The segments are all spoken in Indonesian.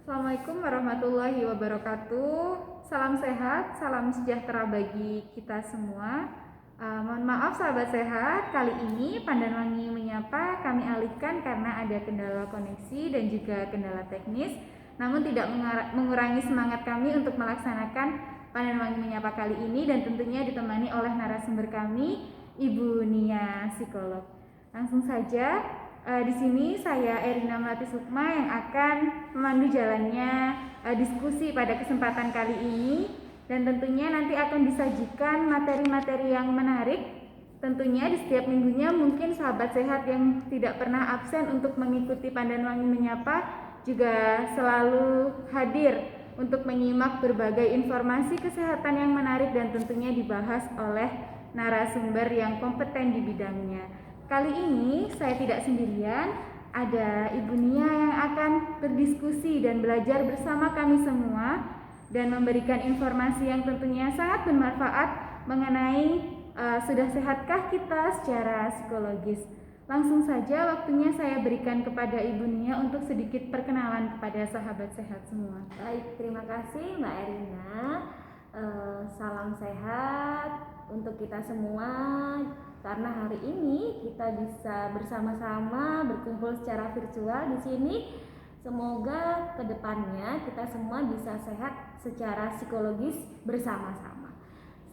Assalamualaikum warahmatullahi wabarakatuh. Salam sehat, salam sejahtera bagi kita semua. Mohon maaf sahabat sehat, kali ini Pandan Wangi Menyapa kami alihkan karena ada kendala koneksi dan juga kendala teknis. Namun tidak mengurangi semangat kami untuk melaksanakan Pandan Wangi Menyapa kali ini, dan tentunya ditemani oleh narasumber kami, Ibu Nia, psikolog. Langsung saja. Di sini saya Erina Melati Sukma yang akan memandu jalannya diskusi pada kesempatan kali ini, dan tentunya nanti akan disajikan materi-materi yang menarik. Tentunya di setiap minggunya mungkin sahabat sehat yang tidak pernah absen untuk mengikuti Pandan Wangi Menyapa juga selalu hadir untuk menyimak berbagai informasi kesehatan yang menarik dan tentunya dibahas oleh narasumber yang kompeten di bidangnya. Kali ini saya tidak sendirian, ada Ibu Nia yang akan berdiskusi dan belajar bersama kami semua dan memberikan informasi yang tentunya sangat bermanfaat mengenai sudah sehatkah kita secara psikologis. Langsung saja waktunya saya berikan kepada Ibu Nia untuk sedikit perkenalan kepada sahabat sehat semua. Baik, terima kasih Mbak Erina. Salam sehat untuk kita semua, karena hari ini kita bisa bersama-sama berkumpul secara virtual di sini. Semoga kedepannya kita semua bisa sehat secara psikologis bersama-sama.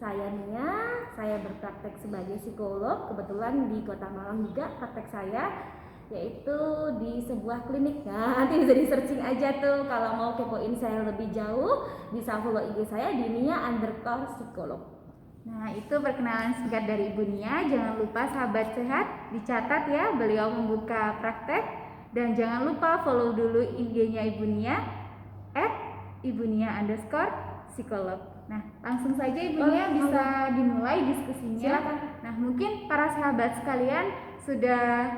Saya Nia, saya berpraktek sebagai psikolog, kebetulan di Kota Malang juga praktek saya, yaitu di sebuah klinik. Nah, nanti bisa di searching aja tuh kalau mau kepoin saya lebih jauh, bisa follow IG saya di nia_psikolog. Nah, itu perkenalan singkat dari Ibu Nia. Jangan lupa sahabat sehat dicatat ya, beliau membuka praktek, dan jangan lupa follow dulu IG-nya Ibu Nia @ibunia_psikolog. Nah, langsung saja Ibu Nia bisa dimulai diskusinya. Silakan. Nah, mungkin para sahabat sekalian sudah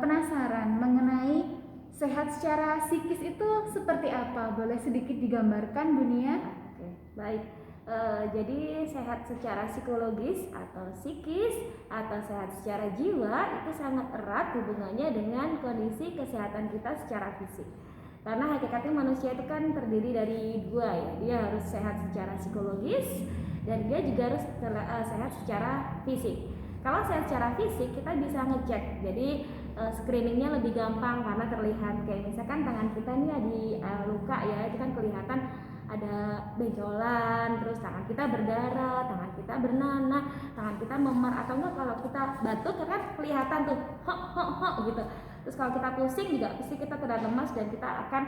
penasaran mengenai sehat secara psikis itu seperti apa? Boleh sedikit digambarkan Bu Nia? Oke, baik. Jadi sehat secara psikologis atau psikis atau sehat secara jiwa itu sangat erat hubungannya dengan kondisi kesehatan kita secara fisik. Karena hakikatnya manusia itu kan terdiri dari dua ya, dia harus sehat secara psikologis dan dia juga harus sehat secara fisik. Kalau sehat secara fisik kita bisa ngecek, jadi screeningnya lebih gampang karena terlihat kayak misalkan tangan kita nih ada luka ya, itu kan kelihatan ada benjolan, terus tangan kita berdarah, tangan kita bernanah, tangan kita memar, atau enggak kalau kita batuk kan kelihatan tuh hok gitu. Terus kalau kita pusing juga pasti kita terasa lemas dan kita akan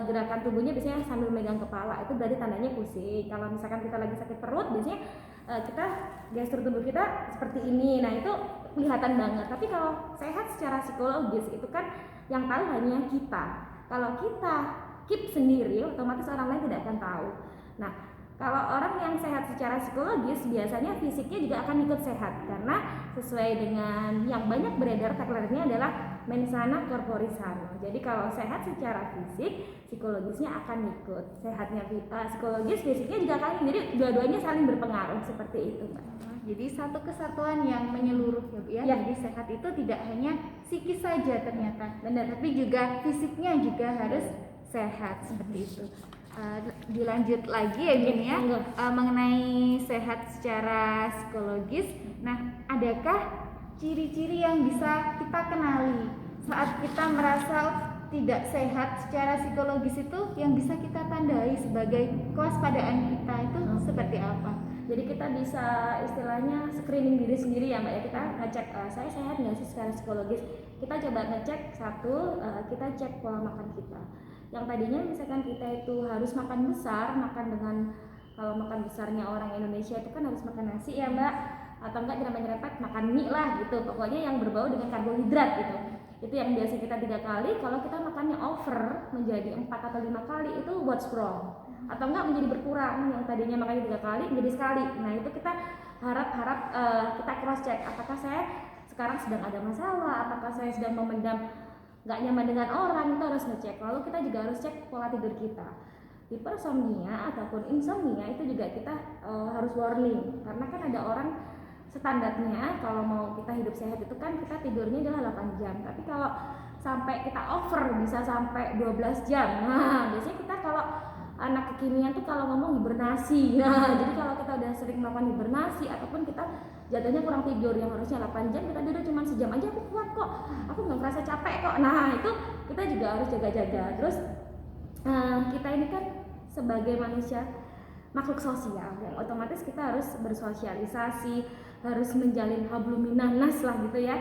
gerakan tubuhnya biasanya sambil megang kepala, itu berarti tandanya pusing. Kalau misalkan kita lagi sakit perut biasanya kita gestur tubuh kita seperti ini, nah itu kelihatan banget. Tapi kalau sehat secara psikologis itu kan yang tahu hanya kita. Kalau kita keep sendiri, otomatis orang lain tidak akan tahu. Nah, kalau orang yang sehat secara psikologis biasanya fisiknya juga akan ikut sehat, karena sesuai dengan yang banyak beredar tagline-nya adalah mens sana corpore sano. Jadi kalau sehat secara fisik, psikologisnya akan ikut. Sehatnya psikologis, fisiknya juga akan. Jadi dua-duanya saling berpengaruh seperti itu, Mbak. Jadi satu kesatuan yang menyeluruh ya Bu ya. Jadi sehat itu tidak hanya psikis saja ternyata, benar, tapi juga fisiknya juga harus sehat seperti itu. Dilanjut lagi ya Bu ya, mengenai sehat secara psikologis. Nah, adakah ciri-ciri yang bisa kita kenali saat kita merasa tidak sehat secara psikologis itu, yang bisa kita tandai sebagai kewaspadaan kita itu seperti apa? Jadi kita bisa istilahnya screening diri sendiri ya Mbak ya, kita ngecek saya sehat nggak sih secara psikologis. Kita coba ngecek satu, kita cek pola makan kita. Yang tadinya misalkan kita itu harus makan besar, makan dengan, kalau makan besarnya orang Indonesia itu kan harus makan nasi ya Mbak, atau enggak nyerempet-nyerempet makan mie lah gitu, pokoknya yang berbau dengan karbohidrat gitu. Itu yang biasa kita 3 kali, kalau kita makannya over menjadi 4 atau 5 kali itu what's wrong, atau enggak menjadi berkurang, yang tadinya makannya 3 kali menjadi sekali. Nah itu kita harap kita cross check, apakah saya sekarang sedang ada masalah, apakah saya sedang memendam nggak nyaman dengan orang, itu harus ngecek. Lalu kita juga harus cek pola tidur kita. Hipersomnia ataupun insomnia itu juga kita harus warning, karena kan ada orang standarnya kalau mau kita hidup sehat itu kan kita tidurnya adalah 8 jam, tapi kalau sampai kita over, bisa sampai 12 jam. Nah, biasanya kita kalau anak kekinian tuh kalau ngomong hibernasi. Nah, jadi kalau kita udah sering melakukan hibernasi ataupun kita jatuhnya kurang tidur yang harusnya 8 jam, kita tidur cuma sejam aja, aku kuat kok, aku nggak merasa capek kok. Nah, itu kita juga harus jaga-jaga. Terus kita ini kan sebagai manusia makhluk sosial, yang otomatis kita harus bersosialisasi, harus menjalin hablum minannas lah gitu ya.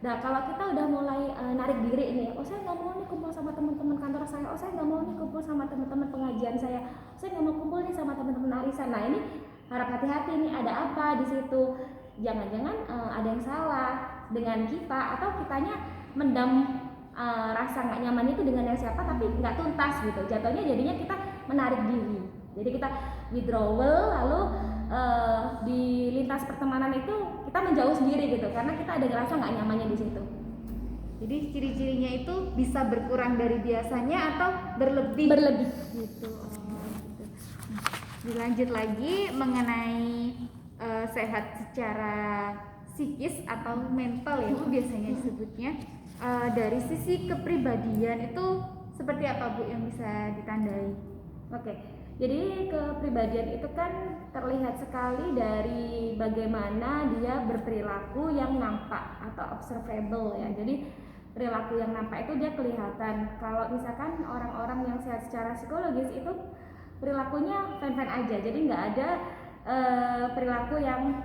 Nah, kalau kita udah mulai narik diri nih, oh saya nggak mau nih kumpul sama teman-teman kantor saya, oh saya nggak mau nih kumpul sama teman-teman pengajian saya nggak mau kumpul nih sama teman-teman arisan. Nah, ini harap hati-hati nih, ada apa di situ? Jangan-jangan ada yang salah dengan kita, atau kitanya mendam rasa nggak nyaman itu dengan yang siapa tapi nggak tuntas gitu. Jatuhnya jadinya kita menarik diri. Jadi kita withdrawal, lalu di lintas pertemanan itu kita menjauh sendiri gitu, karena kita ada ngerasa nggak nyamannya di situ. Jadi ciri-cirinya itu bisa berkurang dari biasanya atau berlebih gitu. Gitu. Dilanjut lagi mengenai sehat secara psikis atau mental ya Bu biasanya disebutnya. Dari sisi kepribadian itu seperti apa Bu yang bisa ditandai? Oke. Jadi kepribadian itu kan terlihat sekali dari bagaimana dia berperilaku yang nampak atau observable ya. Jadi perilaku yang nampak itu dia kelihatan. Kalau misalkan orang-orang yang sehat secara psikologis itu perilakunya fan-fan aja. Jadi nggak ada perilaku yang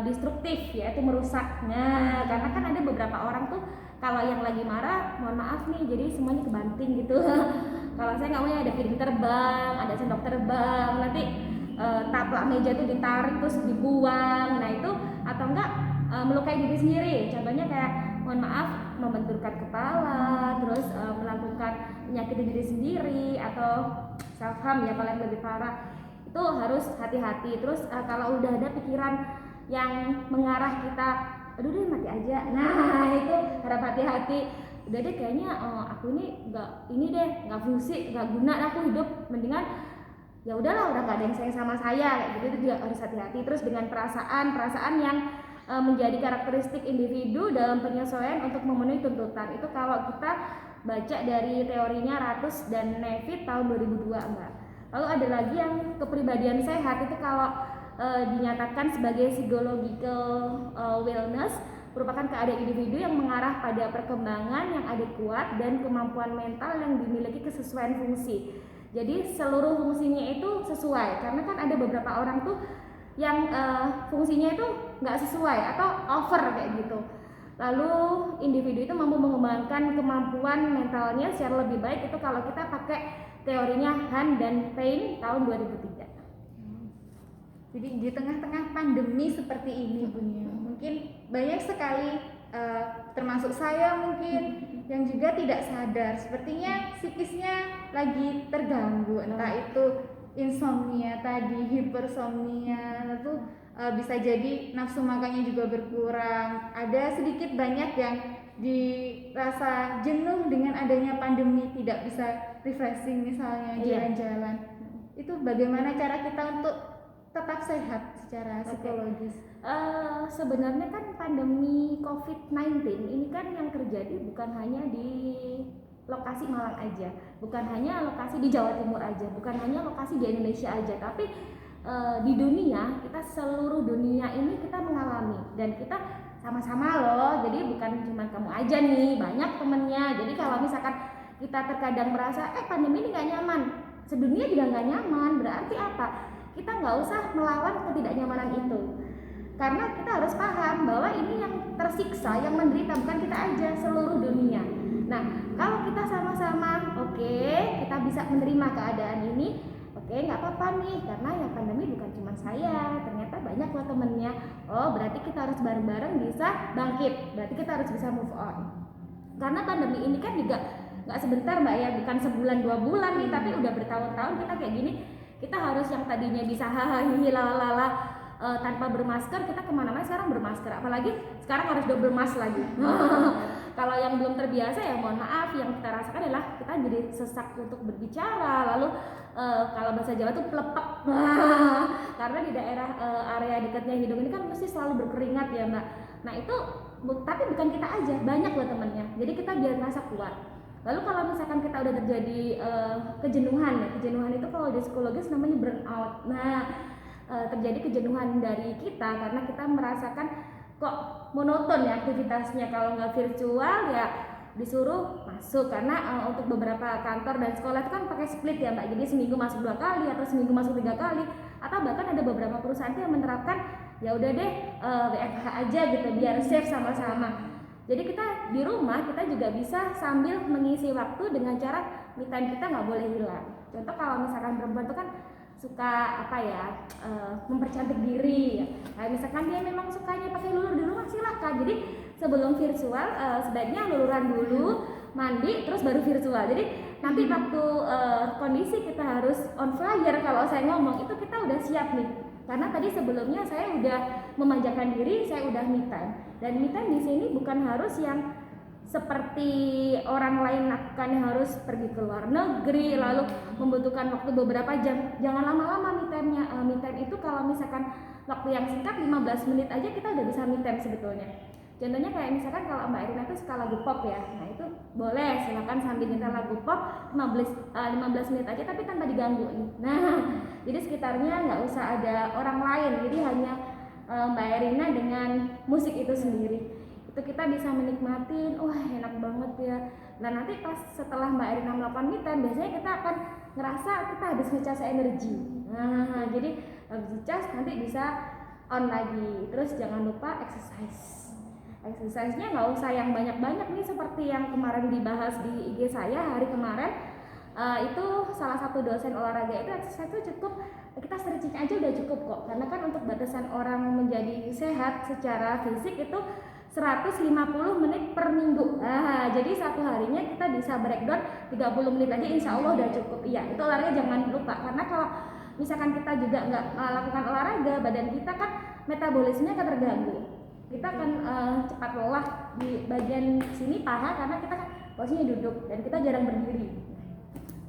destruktif, yaitu merusak. Nah, karena kan ada beberapa orang tuh kalau yang lagi marah, mohon maaf nih, jadi semuanya kebanting gitu. Kalau saya nggak mau ada piring terbang, ada sendok terbang, nanti taplak meja tuh ditarik terus dibuang. Nah itu, atau enggak melukai diri sendiri. Contohnya kayak mohon maaf membenturkan kepala, terus melakukan menyakiti diri sendiri, atau self harm ya kalau yang lebih parah. Itu harus hati-hati. Terus kalau udah ada pikiran yang mengarah kita, aduh deh mati aja, nah itu harap hati-hati. Udah deh kayaknya aku ini nggak fungsi, nggak guna aku hidup, mendingan ya udahlah, udah nggak ada yang sayang sama saya kayak gitu. Itu juga harus hati-hati. Terus dengan perasaan yang menjadi karakteristik individu dalam penyesuaian untuk memenuhi tuntutan. Itu kalau kita baca dari teorinya Ratus dan Nevitt tahun 2002 Mbak. Lalu ada lagi yang kepribadian sehat, itu kalau dinyatakan sebagai psychological wellness, merupakan keadaan individu yang mengarah pada perkembangan yang adekuat dan kemampuan mental yang dimiliki kesesuaian fungsi. Jadi seluruh fungsinya itu sesuai, karena kan ada beberapa orang tuh yang fungsinya itu nggak sesuai atau over kayak gitu. Lalu individu itu mampu mengembangkan kemampuan mentalnya secara lebih baik, itu kalau kita pakai teorinya Han dan Payne tahun 2003. Jadi di tengah-tengah pandemi seperti ini Bunya, mungkin banyak sekali termasuk saya mungkin yang juga tidak sadar, sepertinya psikisnya lagi terganggu, entah itu insomnia tadi, hipersomnia, lalu bisa jadi nafsu makannya juga berkurang. Ada sedikit banyak yang dirasa jenuh dengan adanya pandemi, tidak bisa refreshing misalnya jalan-jalan. Itu bagaimana cara kita untuk tetap sehat secara psikologis? Sebenarnya kan pandemi COVID-19 ini kan yang terjadi bukan hanya di lokasi Malang aja, bukan hanya lokasi di Jawa Timur aja, bukan hanya lokasi di Indonesia aja, tapi di dunia, kita seluruh dunia ini kita mengalami, dan kita sama-sama loh. Jadi bukan cuma kamu aja nih, banyak temennya. Jadi kalau misalkan kita terkadang merasa pandemi ini gak nyaman, sedunia juga gak nyaman, berarti apa? Kita nggak usah melawan ketidaknyamanan itu, karena kita harus paham bahwa ini yang tersiksa, yang menderita bukan kita aja, seluruh dunia. Nah, kalau kita sama-sama kita bisa menerima keadaan ini, nggak apa-apa nih, karena yang pandemi bukan cuma saya, ternyata banyak loh temennya. Oh, berarti kita harus bareng-bareng bisa bangkit, berarti kita harus bisa move on. Karena pandemi ini kan juga nggak sebentar Mbak ya, bukan sebulan 2 bulan nih, tapi udah bertahun-tahun kita kayak gini. Kita harus yang tadinya bisa hahaha tanpa bermasker, kita kemana-mana sekarang bermasker, apalagi sekarang harus double mask lagi. Kalau yang belum terbiasa ya mohon maaf, yang kita rasakan adalah kita jadi sesak untuk berbicara, lalu kalau bahasa Jawa tuh pelepek. Karena di daerah area dekatnya hidung ini kan mesti selalu berkeringat ya Mbak. Nah itu tapi bukan kita aja, banyak loh temennya. Jadi kita biar merasa kuat. Lalu kalau misalkan kita udah terjadi kejenuhan ya, kejenuhan itu kalau di psikologis namanya burnout. Nah, terjadi kejenuhan dari kita karena kita merasakan kok monoton ya aktivitasnya, kalau nggak virtual ya disuruh masuk, karena untuk beberapa kantor dan sekolah itu kan pakai split ya Mbak, jadi seminggu masuk 2 kali atau seminggu masuk 3 kali, atau bahkan ada beberapa perusahaan yang menerapkan ya udah deh WFH aja gitu biar safe sama-sama. Jadi kita di rumah kita juga bisa sambil mengisi waktu dengan cara me time kita nggak boleh hilang. Contoh kalau misalkan perempuan itu kan suka apa ya, mempercantik diri ya. Kayak misalkan dia memang sukanya pakai lulur di rumah, silakan. Jadi sebelum virtual sebaiknya luluran dulu, mandi terus baru virtual. Jadi nanti waktu kondisi kita harus on fire, kalau saya ngomong itu kita udah siap nih. Karena tadi sebelumnya saya udah memanjakan diri, saya udah me time. Dan me time di sini bukan harus yang seperti orang lain lakukan yang harus pergi ke luar negeri lalu membutuhkan waktu beberapa jam. Jangan lama-lama me time-nya. Me time itu kalau misalkan waktu yang singkat 15 menit aja kita udah bisa me time sebetulnya. Contohnya kayak misalkan kalau Mbak Irina tuh suka lagu pop ya, nah itu boleh silakan sambil nyetel lagu pop 15 menit aja tapi tanpa diganggu nih. Nah, jadi sekitarnya nggak usah ada orang lain, jadi hanya Mbak Irina dengan musik itu sendiri. Itu kita bisa menikmatin, wah enak banget ya. Nah nanti pas setelah Mbak Irina melakukan me time, biasanya kita akan ngerasa kita habis ngecas energi. Nah jadi habis ngecas nanti bisa on lagi. Terus jangan lupa exercise. Exercise-nya nggak usah yang banyak-banyak nih seperti yang kemarin dibahas di IG saya hari kemarin. Itu salah satu dosen olahraga itu exercise itu cukup, kita stretching aja udah cukup kok. Karena kan untuk batasan orang menjadi sehat secara fisik itu 150 menit per minggu. Nah, jadi satu harinya kita bisa breakdown 30 menit aja insya Allah udah cukup. Iya, itu olahraga jangan lupa, karena kalau misalkan kita juga nggak melakukan olahraga, badan kita kan metabolismenya akan terganggu. Kita akan cepat lelah di bagian sini paha karena kita kan posisinya duduk dan kita jarang berdiri.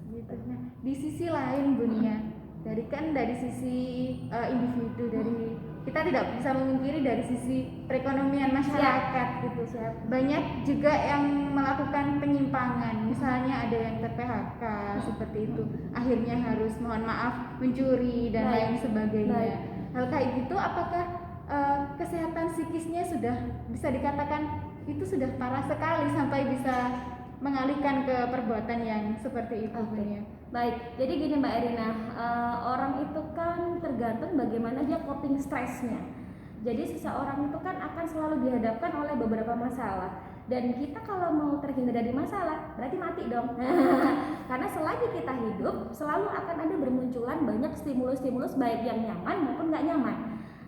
Gitu. Nah, di sisi lain Bu Nia, dari sisi individu, dari kita tidak bisa memungkiri dari sisi perekonomian masyarakat gitu. Banyak juga yang melakukan penyimpangan, misalnya ada yang ter-PHK seperti itu, akhirnya harus mohon maaf mencuri dan lain sebagainya. Hal kayak gitu apakah kesehatan psikisnya sudah bisa dikatakan itu sudah parah sekali sampai bisa mengalihkan ke perbuatan yang seperti itu? Okay. Baik, jadi gini Mbak Irina, orang itu kan tergantung bagaimana dia coping stresnya. Jadi seseorang itu kan akan selalu dihadapkan oleh beberapa masalah, dan kita kalau mau terhindar dari masalah berarti mati dong. Karena selagi kita hidup selalu akan ada bermunculan banyak stimulus-stimulus baik yang nyaman maupun nggak nyaman.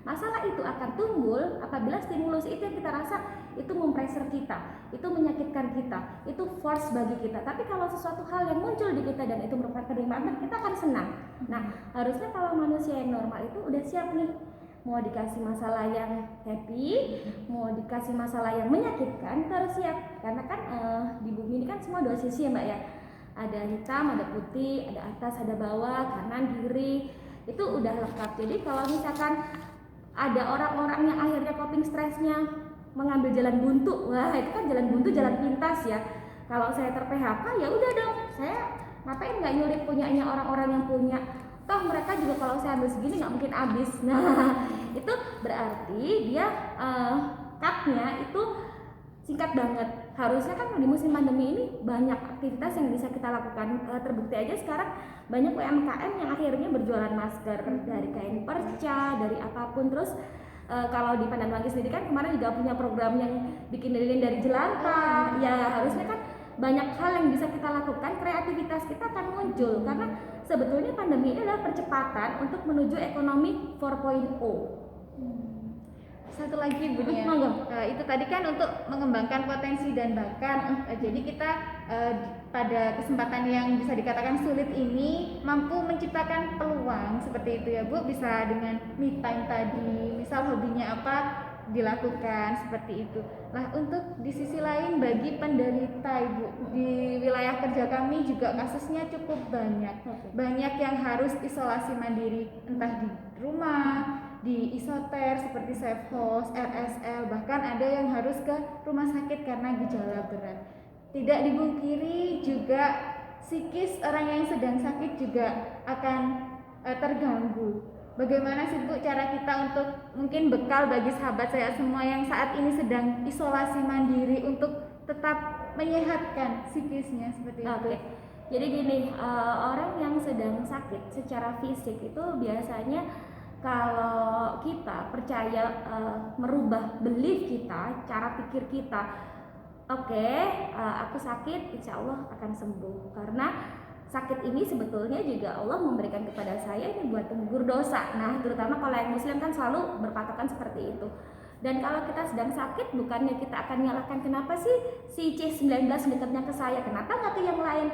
Masalah itu akan timbul apabila stimulus itu yang kita rasa itu mempressure kita, itu menyakitkan kita, itu force bagi kita. Tapi kalau sesuatu hal yang muncul di kita dan itu merupakan kenikmatan, kita akan senang. Nah, harusnya kalau manusia yang normal itu udah siap nih, mau dikasih masalah yang happy, mau dikasih masalah yang menyakitkan, harus siap. Karena kan di bumi ini kan semua dua sisi ya Mbak ya. Ada hitam, ada putih, ada atas, ada bawah, kanan, kiri. Itu udah lengkap. Jadi kalau misalkan ada orang-orang yang akhirnya coping stresnya mengambil jalan buntu, wah itu kan jalan buntu, jalan pintas ya. Kalau saya ter-PHK ya udah dong, saya ngapain nggak nyulik punyanya orang-orang yang punya, toh mereka juga kalau saya ambil segini nggak mungkin habis. Nah itu berarti dia cut-nya itu singkat banget. Harusnya kan di musim pandemi ini banyak aktivitas yang bisa kita lakukan. Terbukti aja sekarang banyak UMKM yang akhirnya berjualan masker dari kain perca, dari apapun. Terus kalau di Pandanwangi sendiri kan kemarin juga punya program yang bikin lilin dari jelantah. Ya harusnya kan banyak hal yang bisa kita lakukan, kreativitas kita akan muncul. Karena sebetulnya pandemi ini adalah percepatan untuk menuju ekonomi 4.0. Satu lagi Bu Nia, itu tadi kan untuk mengembangkan potensi dan bakat. Jadi kita pada kesempatan yang bisa dikatakan sulit ini mampu menciptakan peluang seperti itu ya Bu, bisa dengan me time tadi, misal hobinya apa dilakukan seperti itu. Nah untuk di sisi lain bagi penderita Ibu, di wilayah kerja kami juga kasusnya cukup banyak. Banyak yang harus isolasi mandiri entah di rumah, di isoter seperti safe house, RSL, bahkan ada yang harus ke rumah sakit karena gejala berat. Tidak dipungkiri juga psikis orang yang sedang sakit juga akan terganggu. Bagaimana sih Bu cara kita untuk mungkin bekal bagi sahabat saya semua yang saat ini sedang isolasi mandiri untuk tetap menyehatkan psikisnya seperti itu? Oke. Jadi gini, orang yang sedang sakit secara fisik itu biasanya kalau kita percaya merubah belief kita, cara pikir kita, oke, aku sakit, insya Allah akan sembuh. Karena sakit ini sebetulnya juga Allah memberikan kepada saya ini buat mengukur dosa. Nah, terutama kalau yang Muslim kan selalu berpatokan seperti itu. Dan kalau kita sedang sakit, bukannya kita akan nyalahkan kenapa sih si C19 dekatnya ke saya, kenapa nggak ke yang lain?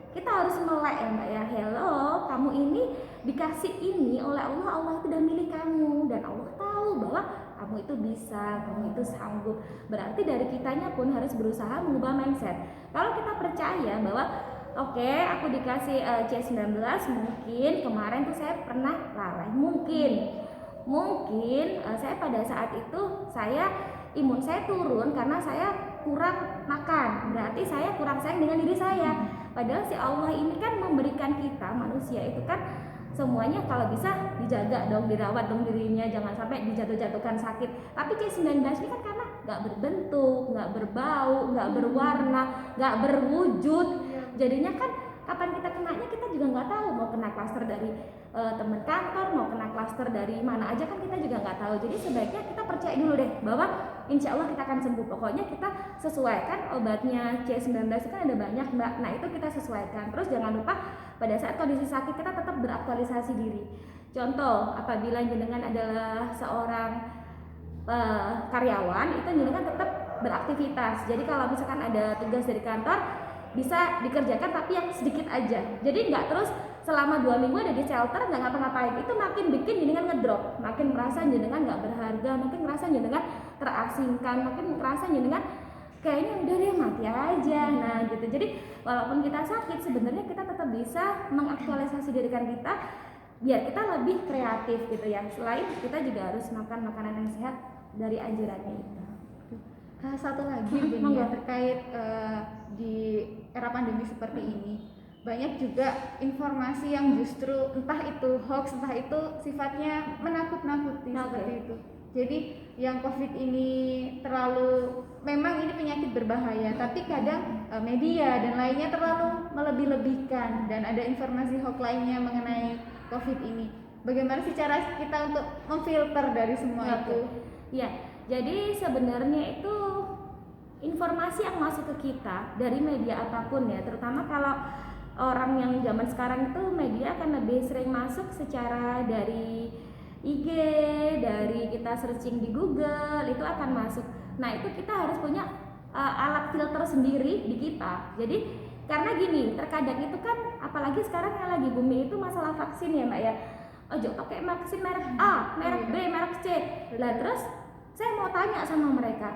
Kita harus melek ya Mbak ya, hello, kamu ini dikasih ini oleh Allah, Allah itu udah milih kamu, dan Allah tahu bahwa kamu itu bisa, kamu itu sanggup. Berarti dari kitanya pun harus berusaha mengubah mindset. Kalau kita percaya bahwa oke, aku dikasih C19, mungkin kemarin tuh saya pernah lalai, mungkin saya pada saat itu imun saya turun karena saya kurang makan, berarti saya kurang sayang dengan diri saya. Padahal si Allah ini kan memberikan kita manusia itu kan semuanya kalau bisa dijaga dong, dirawat dong dirinya, jangan sampai dijatuh-jatuhkan sakit. Tapi C19 ini kan karena nggak berbentuk, nggak berbau, nggak berwarna, nggak berwujud, jadinya kan kapan kita kenanya kita juga nggak tahu, mau kena klaster dari teman kantor, mau kena klaster dari mana aja kan kita juga nggak tahu. Jadi sebaiknya kita percaya dulu deh bahwa insya Allah kita akan sembuh. Pokoknya kita sesuaikan obatnya C19 itu kan ada banyak Mbak, nah itu kita sesuaikan. Terus jangan lupa pada saat kondisi sakit kita tetap beraktualisasi diri. Contoh, apabila jenengan adalah seorang karyawan, itu jenengan tetap beraktivitas. Jadi kalau misalkan ada tugas dari kantor, bisa dikerjakan tapi yang sedikit aja. Jadi nggak terus selama 2 minggu ada di shelter nggak ngapa-ngapain. Itu makin bikin jenengan ngedrop, makin merasa jenengan nggak berharga, makin merasa jenengan terasingkan, makin merasa jenengan kayaknya udah deh mati aja. Nah gitu. Jadi walaupun kita sakit, sebenarnya kita tetap bisa mengaktualisasi diri kita biar kita lebih kreatif gitu ya. Selain kita juga harus makan makanan yang sehat dari anjurannya itu. Satu lagi gini ya, terkait di era pandemi seperti ini, banyak juga informasi yang justru entah itu hoax, entah itu sifatnya menakut-nakuti seperti itu. Jadi yang COVID ini terlalu, memang ini penyakit berbahaya, tapi kadang media dan lainnya terlalu melebih-lebihkan dan ada informasi hoax lainnya mengenai COVID ini. Bagaimana sih cara kita untuk memfilter dari semua itu? Ya, jadi sebenarnya itu informasi yang masuk ke kita dari media apapun ya, terutama kalau orang yang zaman sekarang itu media akan lebih sering masuk secara dari IG, dari kita searching di Google, itu akan masuk. Nah itu kita harus punya alat filter sendiri di kita. Jadi karena gini, terkadang itu kan apalagi sekarang yang lagi booming itu masalah vaksin ya Mbak ya. Ojo pakai vaksin merek A, merek B, merek C. Lah terus saya mau tanya sama mereka,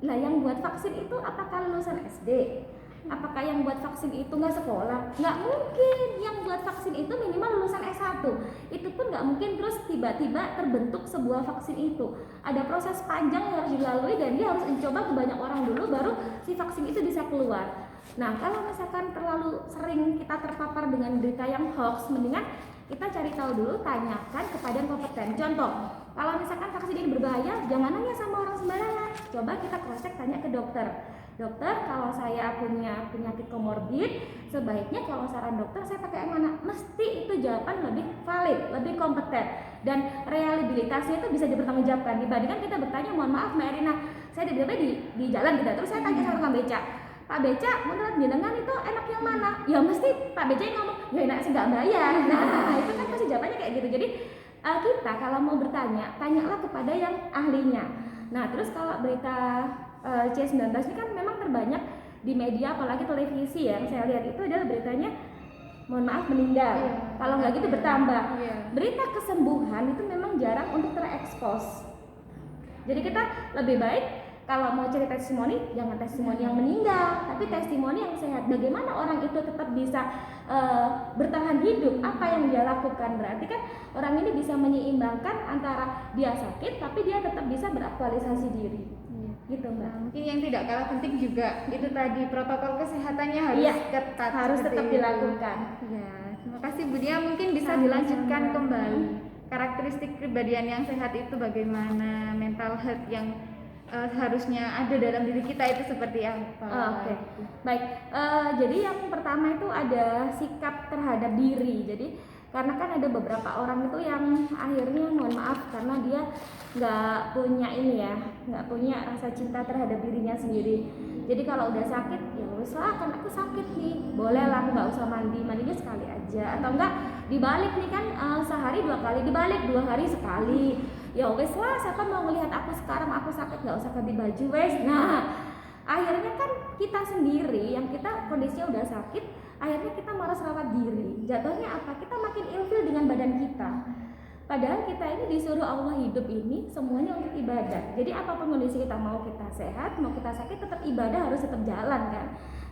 lah yang buat vaksin itu apakah lulusan SD? Apakah yang buat vaksin itu nggak sekolah? Nggak mungkin. Yang buat vaksin itu minimal lulusan S1. Itu pun nggak mungkin terus tiba-tiba terbentuk sebuah vaksin itu. Ada proses panjang yang harus dilalui dan dia harus mencoba ke banyak orang dulu baru si vaksin itu bisa keluar. Nah kalau misalkan terlalu sering kita terpapar dengan berita yang hoax, mendingan kita cari tahu dulu, tanyakan kepada yang kompeten. Contoh, kalau misalkan vaksin ini berbahaya, jangan nanya sama orang sembarangan. Coba kita cross check, tanya ke dokter. Dokter, kalau saya punya penyakit komorbid, sebaiknya kalau saran dokter saya pakai yang mana? Mesti itu jawaban lebih valid, lebih kompeten, dan reliabilitasnya itu bisa dipertanggungjawabkan dibandingkan kita bertanya, mohon maaf Mbak Erina, saya tiba-tiba di jalan gitu, terus saya tanya sama Kang Beca, Pak Beca, menurut jenengan itu enak yang mana? Ya mesti Pak Beca yang ngomong, ya enak sih nggak bayar. Nah itu kan pasti jawabannya kayak gitu. Jadi kita kalau mau bertanya, tanyalah kepada yang ahlinya. Nah terus kalau berita C19 ini kan memang terbanyak di media, apalagi televisi ya, yang saya lihat itu adalah beritanya mohon maaf meninggal, kalau nggak gitu bertambah. Berita kesembuhan itu memang jarang untuk terekspos. Jadi kita lebih baik kalau mau cerita testimoni, jangan testimoni yang meninggal, tapi testimoni yang sehat. Bagaimana orang itu tetap bisa bertahan hidup, apa yang dia lakukan. Berarti kan orang ini bisa menyeimbangkan antara dia sakit tapi dia tetap bisa beraktualisasi diri. Gitu Mbak. Mungkin yang tidak kalah penting juga itu tadi protokol kesehatannya harus ketat, harus tetap dilakukan. Ya, terima kasih Bu Dia. Mungkin bisa dilanjutkan kembali karakteristik kepribadian yang sehat itu bagaimana, mental health yang harusnya ada dalam diri kita itu seperti apa. Oke. Baik, jadi yang pertama itu ada sikap terhadap diri. Jadi karena kan ada beberapa orang itu yang akhirnya mohon maaf karena dia nggak punya nggak punya rasa cinta terhadap dirinya sendiri. Jadi kalau udah sakit, ya wes lah, kan aku sakit nih, boleh lah nggak usah mandinya sekali aja, atau enggak dibalik nih kan sehari 2 kali, dibalik 2 hari sekali. Ya wes lah, siapa mau melihat aku sekarang aku sakit, nggak usah ganti baju wes. Nah, akhirnya kan kita sendiri yang kita kondisinya udah sakit, akhirnya kita malas rawat diri. Jatuhnya apa? Kita makin ilfil dengan badan kita. Padahal kita ini disuruh Allah hidup ini semuanya untuk ibadah. Jadi apapun kondisi kita, mau kita sehat, mau kita sakit, tetap ibadah harus tetap jalan kan.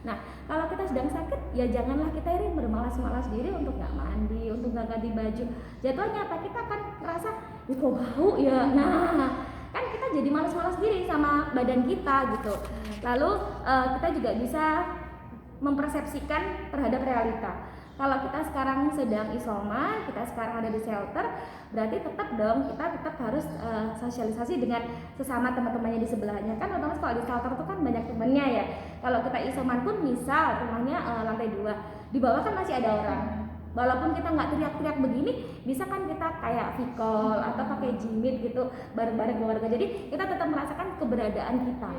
Nah, kalau kita sedang sakit, ya janganlah kita ini bermalas-malas diri untuk nggak mandi, untuk nggak ganti baju. Jatuhnya apa? Kita akan merasa, kok bau ya. Nah, kan kita jadi malas-malas diri sama badan kita gitu. Lalu kita juga bisa mempersepsikan terhadap realita. Kalau kita sekarang sedang isoman, kita sekarang ada di shelter, berarti tetap dong kita tetap harus sosialisasi dengan sesama teman-temannya di sebelahnya. Kan otomatis kalau di shelter itu kan banyak temannya ya. Kalau kita isoman pun misal rumahnya lantai 2, di bawah kan masih ada orang. Walaupun kita nggak teriak-teriak begini, bisa kan kita kayak vikol atau pakai jimit gitu bareng-bareng keluarga. Jadi kita tetap merasakan keberadaan kita.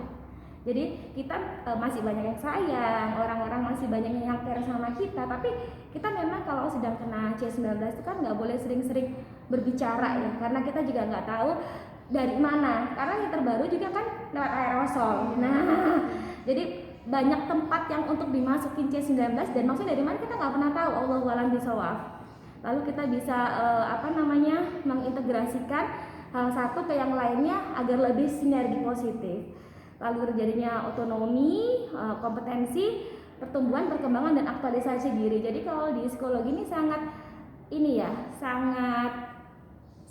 Jadi kita masih banyak yang sayang, orang-orang masih banyak yang care sama kita. Tapi kita memang kalau sedang kena C19 itu kan nggak boleh sering-sering berbicara ya, karena kita juga nggak tahu dari mana. Karena yang terbaru juga kan lewat aerosol. Nah, jadi banyak tempat yang untuk dimasukin C19 dan maksudnya dari mana kita nggak pernah tahu. Allahu a'lam bishawab. Lalu kita bisa mengintegrasikan hal satu ke yang lainnya agar lebih sinergi positif. Lalu terjadinya otonomi, kompetensi, pertumbuhan, perkembangan dan aktualisasi diri. Jadi kalau di psikologi ini sangat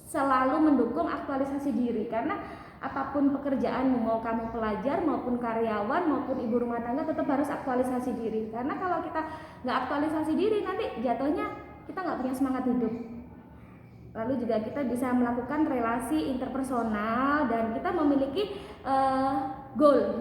selalu mendukung aktualisasi diri, karena apapun pekerjaanmu, mau kamu pelajar maupun karyawan maupun ibu rumah tangga, tetap harus aktualisasi diri. Karena kalau kita nggak aktualisasi diri, nanti jatuhnya kita nggak punya semangat hidup. Lalu juga kita bisa melakukan relasi interpersonal dan kita memiliki goal.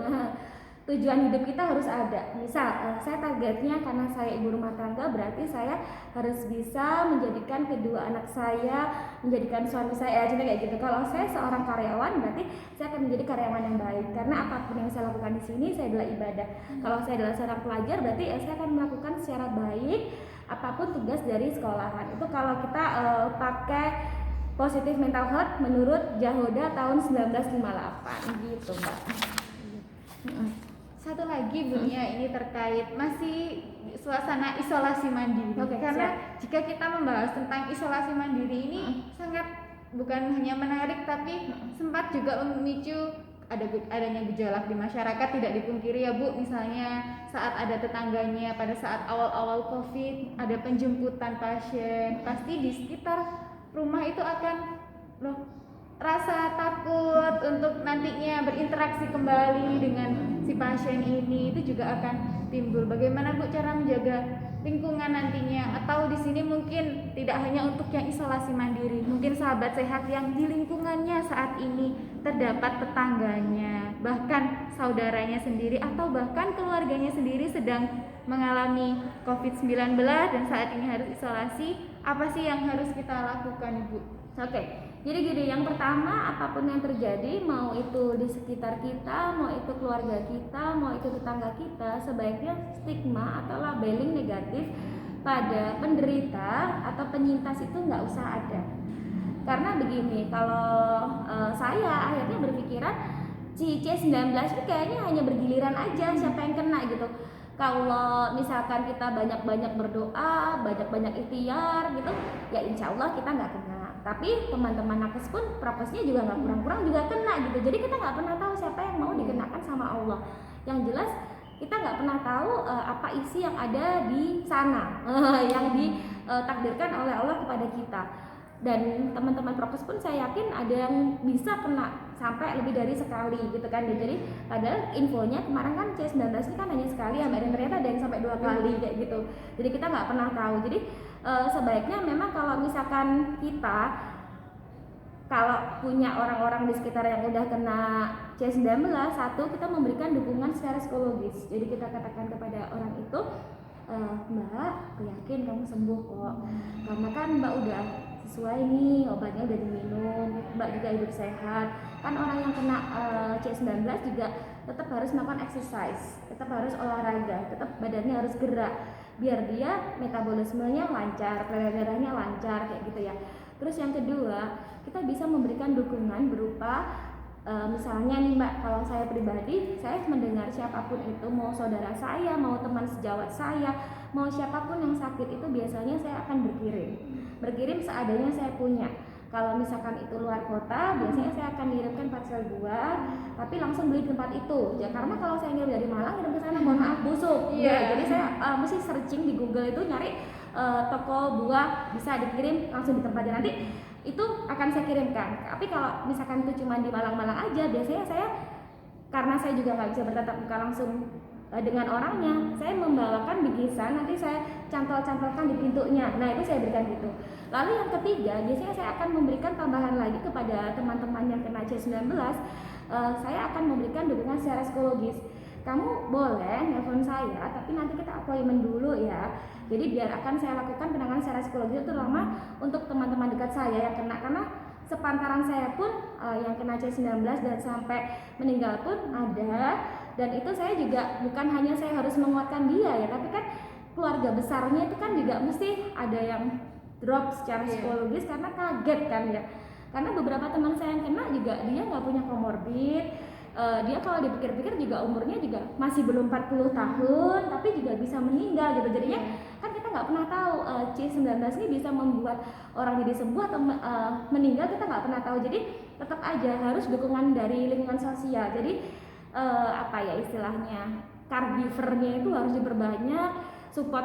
Tujuan hidup kita harus ada. Misal saya targetnya karena saya ibu rumah tangga, berarti saya harus bisa menjadikan kedua anak saya, menjadikan suami saya, jadi kayak gitu. Kalau saya seorang karyawan, berarti saya akan menjadi karyawan yang baik, karena apapun yang saya lakukan di sini saya adalah ibadah. Kalau saya adalah seorang pelajar, berarti saya akan melakukan secara baik apapun tugas dari sekolahan. Itu kalau kita pakai positive mental health menurut Jahoda tahun 1958 gitu Mbak. Satu lagi Bu Nia, ini terkait masih suasana isolasi mandiri. Karena jika kita membahas tentang isolasi mandiri ini sangat bukan hanya menarik tapi sempat juga memicu adanya gejolak di masyarakat. Tidak dipungkiri ya Bu, misalnya saat ada tetangganya pada saat awal-awal COVID ada penjemputan pasien, pasti di sekitar rumah itu akan rasa takut untuk nantinya berinteraksi kembali dengan si pasien ini, itu juga akan timbul. Bagaimana Bu cara menjaga lingkungan nantinya? Atau di sini mungkin tidak hanya untuk yang isolasi mandiri, mungkin sahabat sehat yang di lingkungannya saat ini terdapat tetangganya, bahkan saudaranya sendiri atau bahkan keluarganya sendiri sedang mengalami COVID-19 dan saat ini harus isolasi, apa sih yang harus kita lakukan Ibu? Jadi gini, yang pertama apapun yang terjadi, mau itu di sekitar kita, mau itu keluarga kita, mau itu tetangga kita, sebaiknya stigma atau labeling negatif pada penderita atau penyintas itu nggak usah ada. Karena begini, kalau saya akhirnya berpikiran C19 itu kayaknya hanya bergiliran aja siapa yang kena gitu. kalau misalkan kita banyak-banyak berdoa, banyak-banyak ikhtiar gitu, ya insya Allah kita nggak kena. Tapi teman-teman nakes pun prokesnya juga nggak kurang-kurang juga kena gitu. Jadi kita nggak pernah tahu siapa yang mau dikenakan sama Allah. Yang jelas kita nggak pernah tahu apa isi yang ada di sana, yang ditakdirkan oleh Allah kepada kita. Dan teman-teman prokes pun saya yakin ada yang bisa kena sampai lebih dari sekali gitu kan. Jadi padahal infonya kemarin kan C19 ini kan hanya sekali ya, dan ternyata ada yang sampai 2 kali kayak gitu. Jadi kita nggak pernah tahu. Jadi sebaiknya memang kalau misalkan kita kalau punya orang-orang di sekitar yang udah kena C19, satu, kita memberikan dukungan secara psikologis. Jadi kita katakan kepada orang itu, Mbak, aku yakin kamu sembuh kok, karena kan Mbak udah sesuai nih, obatnya udah diminum, Mbak juga hidup sehat. Kan orang yang kena C19 juga tetap harus melakukan exercise, tetap harus olahraga, tetap badannya harus gerak, biar dia metabolismenya lancar, peredaran darahnya lancar kayak gitu ya. Terus yang kedua, kita bisa memberikan dukungan berupa misalnya nih Mbak, kalau saya pribadi, saya mendengar siapapun itu, mau saudara saya, mau teman sejawat saya, mau siapapun yang sakit itu biasanya saya akan berkirim seadanya saya punya. Kalau misalkan itu luar kota, biasanya saya akan kirimkan parcel buah, tapi langsung beli di tempat itu. Ya karena kalau saya ngirim dari Malang kirim ke sana, mohon maaf busuk. Ya, jadi saya mesti searching di Google itu nyari toko buah bisa dikirim langsung di tempatnya, nanti itu akan saya kirimkan. Tapi kalau misalkan itu cuma di Malang-Malang aja, biasanya saya, karena saya juga nggak bisa bertatap muka langsung dengan orangnya, saya membawakan bingkisan, nanti saya cantol-cantolkan di pintunya. Nah itu saya berikan gitu. Lalu yang ketiga, biasanya saya akan memberikan tambahan lagi kepada teman-teman yang kena C19. Saya akan memberikan dukungan secara psikologis. Kamu boleh nelfon saya, tapi nanti kita appointment dulu ya. Jadi biar akan saya lakukan penanganan secara psikologis, terutama untuk teman-teman dekat saya yang kena, karena sepantaran saya pun yang kena C19 dan sampai meninggal pun ada. Dan itu saya juga bukan hanya saya harus menguatkan dia ya, tapi kan keluarga besarnya itu kan juga mesti ada yang drop secara psikologis karena kaget kan ya. Karena beberapa teman saya yang kena juga dia nggak punya komorbid, dia kalau dipikir-pikir juga umurnya juga masih belum 40 tahun, tapi juga bisa meninggal gitu. Jadinya kan kita nggak pernah tahu C19 ini bisa membuat orang jadi sembuh atau meninggal, kita nggak pernah tahu. Jadi tetap aja harus dukungan dari lingkungan sosial. Jadi apa ya istilahnya, caregivernya itu harus diperbanyak, support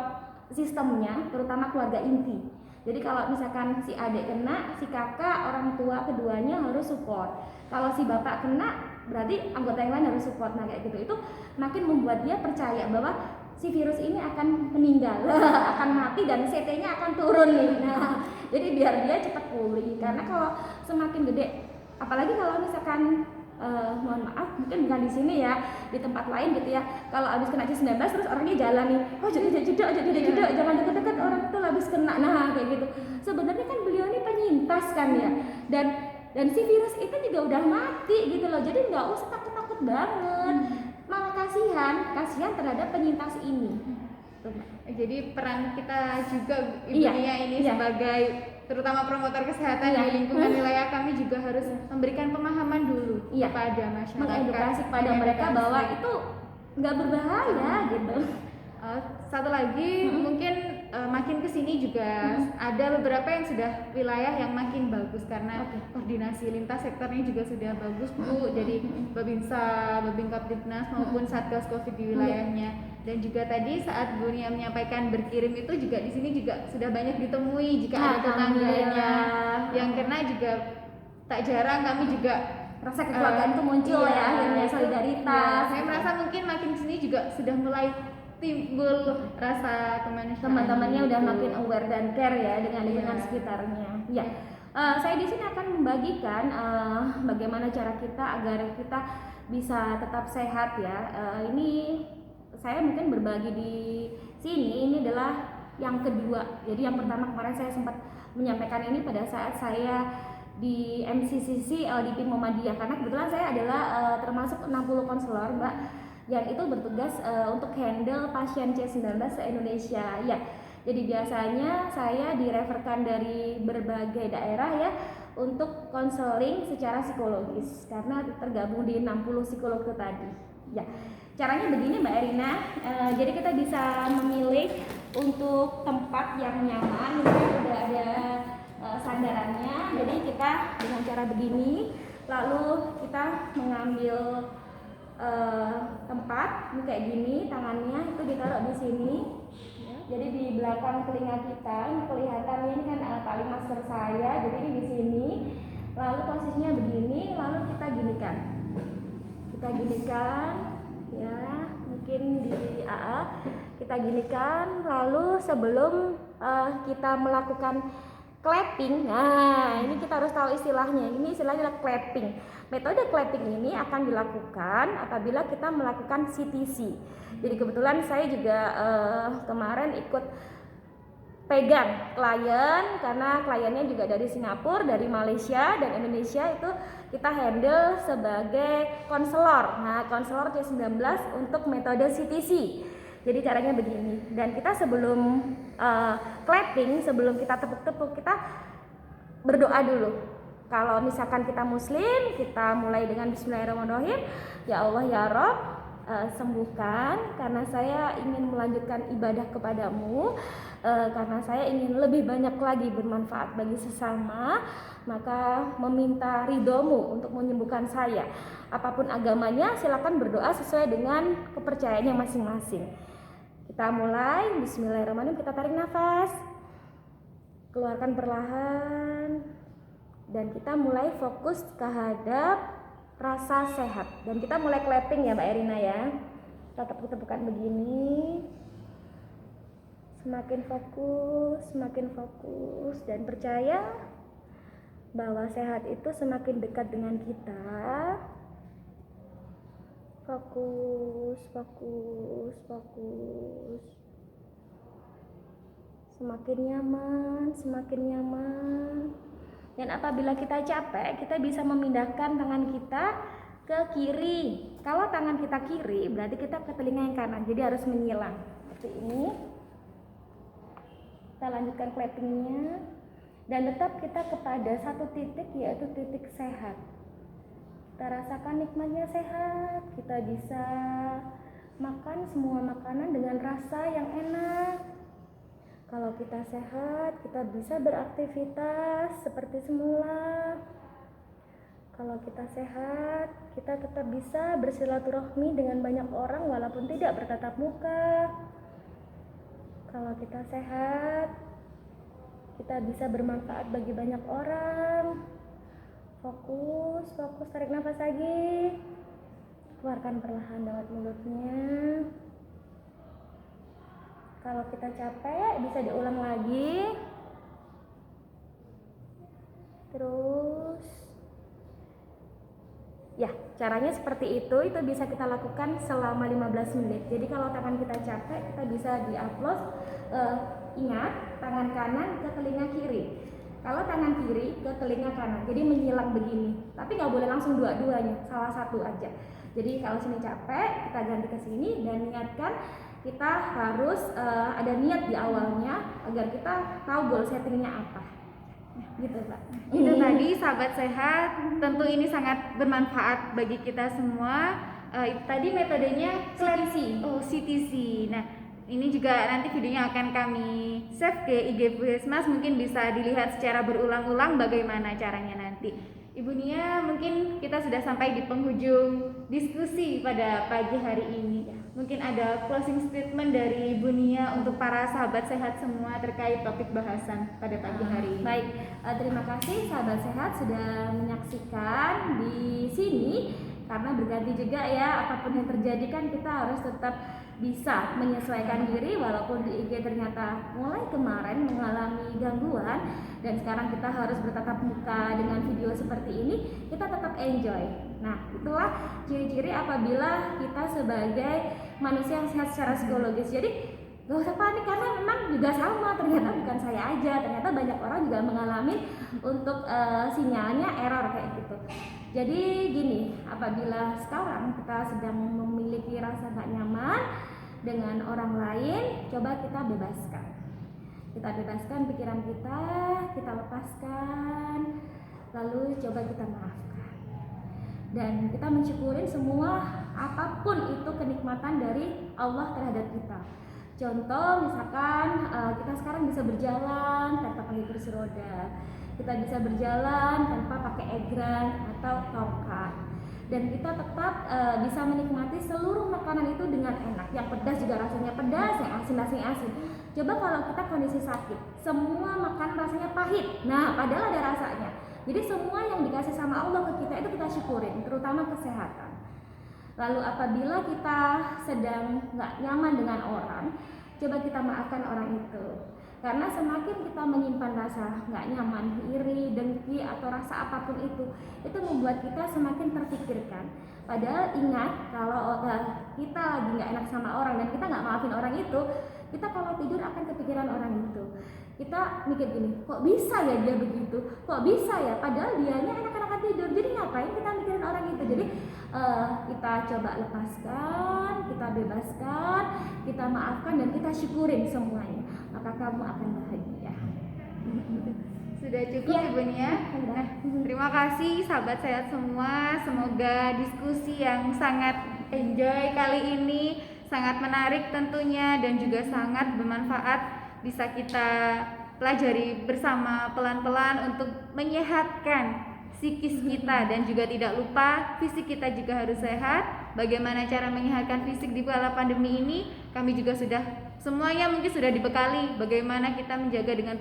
sistemnya, terutama keluarga inti. Jadi kalau misalkan si adik kena, si kakak, orang tua keduanya harus support. Kalau si bapak kena, berarti anggota yang lain harus support. Nah kayak gitu, itu makin membuat dia percaya bahwa si virus ini akan meninggal, akan mati, dan CT-nya akan turun nih. Nah jadi biar dia cepat pulih. Karena kalau semakin gede, apalagi kalau misalkan mohon maaf, mungkin bukan di sini ya, di tempat lain gitu ya. Kalau habis kena C19 terus orangnya jalan nih, oh jadi jangan deket-deket orang itu habis kena. Nah kayak gitu. Sebenarnya kan beliau ini penyintas kan ya, dan si virus itu juga udah mati gitu loh. Jadi nggak usah takut-takut banget, malah kasihan terhadap penyintas ini. Jadi peran kita juga Ibu Nia ini sebagai terutama promotor kesehatan di lingkungan wilayah kami juga harus memberikan pemahaman dulu kepada masyarakat, mengedukasi kepada mereka bahwa itu nggak berbahaya gitu. Satu lagi mungkin makin kesini juga ada beberapa yang sudah wilayah yang makin bagus karena koordinasi lintas sektornya juga sudah bagus Bu. Jadi Babinsa, Babinkamtibnas maupun Satgas Covid di wilayahnya. Dan juga tadi saat Bu Nia menyampaikan berkirim itu juga di sini juga sudah banyak ditemui jika ada tetangganya yang kena, juga tak jarang kami juga rasa kekeluargaan itu muncul ya, solidaritas. Saya merasa mungkin makin sini juga sudah mulai timbul rasa kemanusiaan. Teman-temannya udah makin aware dan care ya dengan lingkungan sekitarnya. Ya, saya di sini akan membagikan bagaimana cara kita agar kita bisa tetap sehat ya. Ini saya mungkin berbagi di sini, ini adalah yang kedua. Jadi yang pertama kemarin saya sempat menyampaikan ini pada saat saya di MCCC LDP Muhammadiyah, karena kebetulan saya adalah termasuk 60 konselor Mbak yang itu bertugas untuk handle pasien C19 se-Indonesia ya. Jadi biasanya saya direferkan dari berbagai daerah ya untuk konseling secara psikologis karena tergabung di 60 psikolog itu tadi ya. Caranya begini Mbak Erina, jadi kita bisa memilih untuk tempat yang nyaman. Ini udah ada sandarannya, jadi kita dengan cara begini, lalu kita mengambil tempat ini kayak gini, tangannya itu ditaruh di sini. Jadi di belakang telinga kita, ini kelihatan ini kan tali masker saya, jadi ini di sini. Lalu posisinya begini, lalu kita ginikan. Kita ginikan, ya, mungkin di AA. Kita ginikan, lalu sebelum kita melakukan clapping, nah ini kita harus tahu istilahnya. Ini istilahnya clapping. Metode clapping ini akan dilakukan apabila kita melakukan CTC. Jadi kebetulan saya juga kemarin ikut pegang klien, karena kliennya juga dari Singapura, dari Malaysia dan Indonesia, itu kita handle sebagai konselor. Nah, konselor C19 untuk metode CTC. Jadi caranya begini. Dan kita sebelum clapping, sebelum kita tepuk-tepuk, kita berdoa dulu. Kalau misalkan kita muslim, kita mulai dengan bismillahirrahmanirrahim. Ya Allah ya Rabb, sembuhkan karena saya ingin melanjutkan ibadah kepadamu, karena saya ingin lebih banyak lagi bermanfaat bagi sesama, maka meminta ridhomu untuk menyembuhkan saya. Apapun agamanya, silakan berdoa sesuai dengan kepercayaannya masing-masing. Kita mulai, bismillahirrahmanirrahim, kita tarik nafas, keluarkan perlahan, dan kita mulai fokus terhadap rasa sehat. Dan kita mulai clapping ya Mbak Erina ya. Kita tepuk-tepukan begini. Semakin fokus dan percaya bahwa sehat itu semakin dekat dengan kita. Fokus. Semakin nyaman. Dan apabila kita capek, kita bisa memindahkan tangan kita ke kiri. Kalau tangan kita kiri, berarti kita ke telinga yang kanan. Jadi harus menyilang seperti ini. Kita lanjutkan clappingnya, dan tetap kita kepada satu titik, yaitu titik sehat. Kita rasakan nikmatnya sehat. Kita bisa makan semua makanan dengan rasa yang enak. Kalau kita sehat, kita bisa beraktivitas seperti semula. Kalau kita sehat, kita tetap bisa bersilaturahmi dengan banyak orang walaupun tidak bertatap muka. Kalau kita sehat, kita bisa bermanfaat bagi banyak orang. Fokus, tarik nafas lagi. Keluarkan perlahan lewat mulutnya. Kalau kita capek, bisa diulang lagi. Terus, ya, caranya seperti itu bisa kita lakukan selama 15 menit. Jadi kalau tangan kita capek, kita bisa diupload. Ingat, tangan kanan ke telinga kiri. Kalau tangan kiri ke telinga kanan, jadi menyilang begini. Tapi nggak boleh langsung dua-duanya, salah satu aja. Jadi kalau sini capek, kita ganti ke sini dan niatkan. Kita harus ada niat di awalnya agar kita tahu goal settingnya apa. Gitu Pak. Itu tadi sahabat sehat, tentu ini sangat bermanfaat bagi kita semua. Tadi metodenya CTC. CTC. Nah, ini juga nanti videonya akan kami save ke IG Puskesmas, mungkin bisa dilihat secara berulang-ulang bagaimana caranya nanti. Ibu Nia, mungkin kita sudah sampai di penghujung diskusi pada pagi hari ini. Mungkin ada closing statement dari Ibu Nia untuk para sahabat sehat semua terkait topik bahasan pada pagi hari ini. Baik, terima kasih sahabat sehat sudah menyaksikan di sini. Karena berganti juga ya, apapun yang terjadi kan kita harus tetap bisa menyesuaikan diri, walaupun di IG ternyata mulai kemarin mengalami gangguan dan sekarang kita harus bertatap muka dengan video seperti ini, kita tetap enjoy. Nah, itulah ciri-ciri apabila kita sebagai manusia yang sehat secara psikologis. Jadi gak usah panik, karena memang juga sama, ternyata bukan saya aja, ternyata banyak orang juga mengalami untuk sinyalnya error kayak gitu. Jadi gini, apabila sekarang kita sedang memiliki rasa gak nyaman dengan orang lain, coba kita bebaskan. Kita bebaskan pikiran kita lepaskan, lalu coba kita maafkan. Dan kita mensyukurin semua apapun itu kenikmatan dari Allah terhadap kita. Contoh misalkan kita sekarang bisa berjalan tanpa pakai kursi roda, kita bisa berjalan tanpa pakai egrang atau tongkat, dan kita tetap bisa menikmati seluruh makanan itu dengan enak. Yang pedas juga rasanya pedas, yang asin asin. Coba kalau kita kondisi sakit, semua makanan rasanya pahit, nah padahal ada rasanya. Jadi semua yang dikasih sama Allah ke kita itu kita syukurin, terutama kesehatan. Lalu apabila kita sedang nggak nyaman dengan orang, coba kita maafkan orang itu. Karena semakin kita menyimpan rasa nggak nyaman, iri, dengki, atau rasa apapun itu membuat kita semakin terpikirkan. Padahal ingat, kalau kita lagi nggak enak sama orang dan kita nggak maafin orang itu, kita kalau tidur akan kepikiran orang itu. Kita mikir gini, kok bisa ya dia begitu, kok bisa ya, padahal dianya enak-enakan tidur. Jadi ngapain kita mikirin orang itu? Jadi kita coba lepaskan, kita bebaskan, kita maafkan, dan kita syukurin semuanya, maka kamu akan bahagia. Sudah cukup ya, Ibu Nia. Nah, terima kasih sahabat sehat semua. Semoga diskusi yang sangat enjoy kali ini sangat menarik tentunya, dan juga sangat bermanfaat bisa kita pelajari bersama pelan-pelan untuk menyehatkan psikis kita, dan juga tidak lupa fisik kita juga harus sehat. Bagaimana cara menyehatkan fisik di kala pandemi ini, kami juga sudah semuanya mungkin sudah dibekali bagaimana kita menjaga dengan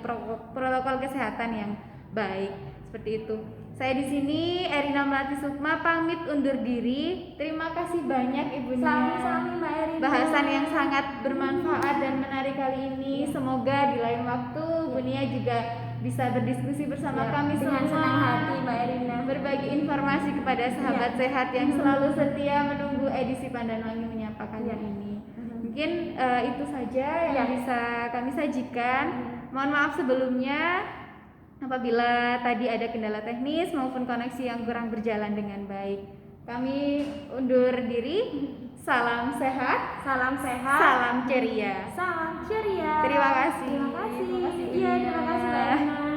protokol kesehatan yang baik. Seperti itu. Saya di sini Erina Melati Sukma pamit undur diri. Terima kasih banyak Ibu Nia. Sami-sami Mbak Erina. Bahasan yang sangat bermanfaat dan menarik kali ini. Semoga di lain waktu Bu Nia juga bisa berdiskusi bersama kami dengan semua. senang hati Mbak Erina. Berbagi informasi kepada sahabat sehat yang selalu setia menunggu edisi Pandanwangi Menyapa kali ini. Mungkin itu saja yang bisa kami sajikan. Mohon maaf sebelumnya apabila tadi ada kendala teknis maupun koneksi yang kurang berjalan dengan baik. Kami undur diri. Salam sehat, salam sehat, salam ceria. salam ceria. Terima kasih. Terima kasih. Iya, terima kasih Mbak Erina.